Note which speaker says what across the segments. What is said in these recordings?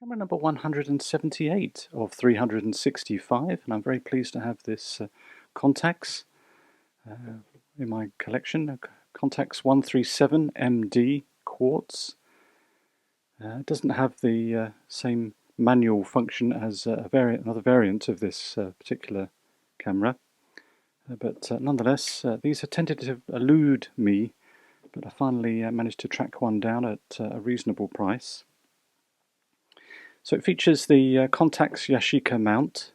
Speaker 1: Camera number 178 of 365, and I'm very pleased to have this Contax in my collection, Contax 137MD Quartz. It doesn't have the same manual function as another variant of this particular camera, but nonetheless these have tended to elude me, but I finally managed to track one down at a reasonable price. So it features the Contax Yashica mount,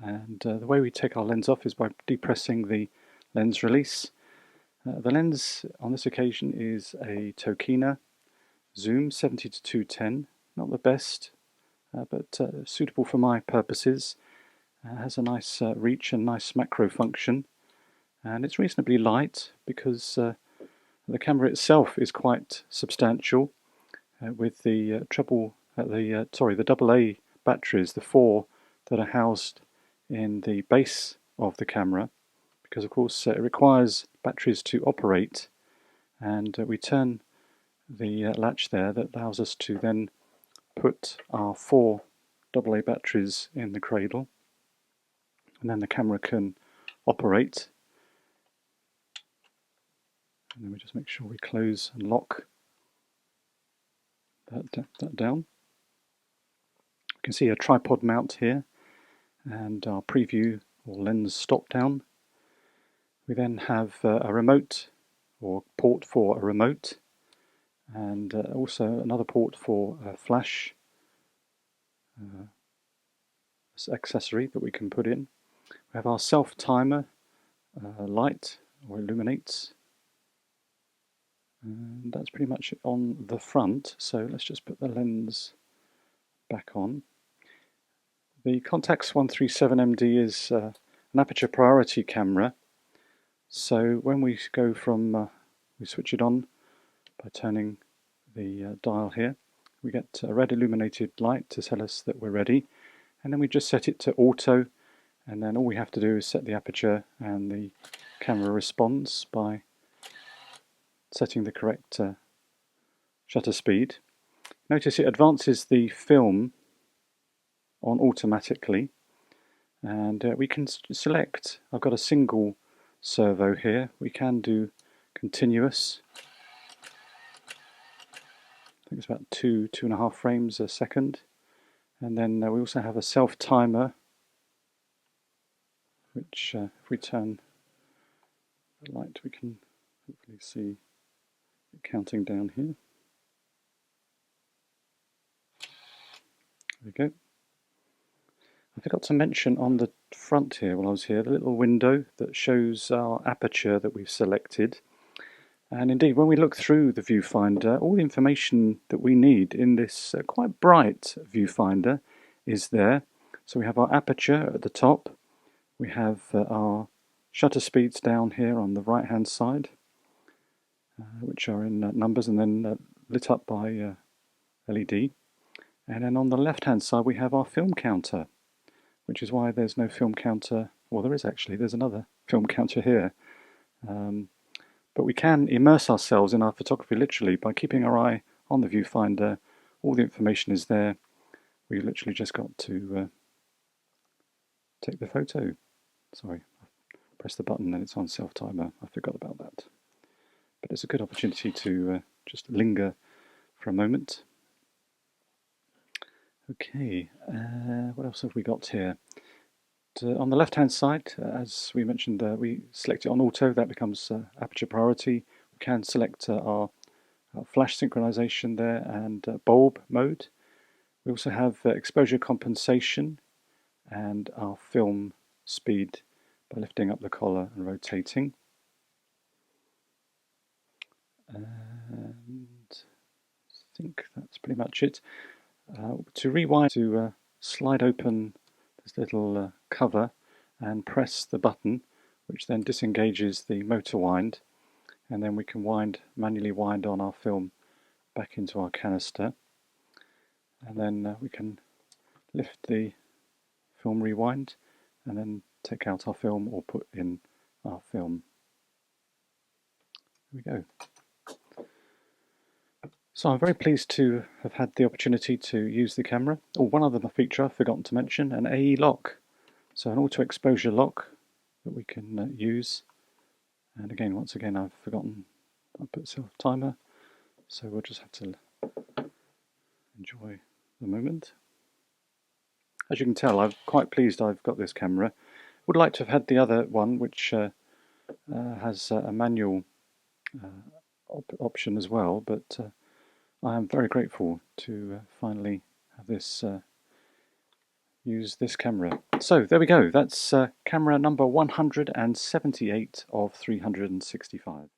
Speaker 1: and the way we take our lens off is by depressing the lens release. The lens on this occasion is a Tokina zoom 70 to 210, not the best, but suitable for my purposes. Has a nice reach and nice macro function, and it's reasonably light because the camera itself is quite substantial, with the the AA batteries, the 4 that are housed in the base of the camera, because of course it requires batteries to operate, and we turn the latch there that allows us to then put our 4 AA batteries in the cradle, and then the camera can operate. And then we just make sure we close and lock that down. You can see a tripod mount here and our preview or lens stop down. We then have a remote or port for a remote, and also another port for a flash accessory that we can put in. We have our self timer light or illuminates, and that's pretty much it on the front. So let's just put the lens back on. The Contax 137MD is an aperture priority camera, so when we go from, we switch it on by turning the dial here, we get a red illuminated light to tell us that we're ready, and then we just set it to auto, and then all we have to do is set the aperture and the camera responds by setting the correct shutter speed. Notice it advances the film on automatically, and we can select. I've got a single servo here. We can do continuous. I think it's about 2.5 frames a second, and then we also have a self timer, which if we turn the light we can hopefully see it counting down here. There we go. I forgot to mention on the front here, while I was here, the little window that shows our aperture that we've selected. And indeed, when we look through the viewfinder, all the information that we need in this quite bright viewfinder is there. So we have our aperture at the top, we have our shutter speeds down here on the right hand side, which are in numbers and then lit up by LED. And then on the left hand side we have our film counter, which is why there's no film counter. Well, there is actually, there's another film counter here. But we can immerse ourselves in our photography literally by keeping our eye on the viewfinder. All the information is there. We've literally just got to take the photo. Sorry, I pressed the button and it's on self-timer. I forgot about that. But it's a good opportunity to just linger for a moment. Okay, what else have we got here? On the left hand side, as we mentioned, we select it on auto. That becomes aperture priority. We can select our flash synchronization there and bulb mode. We also have exposure compensation and our film speed by lifting up the collar and rotating. And I think that's pretty much it. To rewind, to slide open this little cover and press the button, which then disengages the motor wind, and then we can manually wind on our film back into our canister, and then we can lift the film rewind and then take out our film or put in our film. Here we go. So I'm very pleased to have had the opportunity to use the camera. Oh, one other feature I've forgotten to mention, an AE lock. So an auto exposure lock that we can use. And again, once again, I've forgotten I put self timer. So we'll just have to enjoy the moment. As you can tell, I'm quite pleased I've got this camera. Would like to have had the other one, which has a manual option as well, but I am very grateful to finally have this use this camera. So there we go. That's camera number 178 of 365.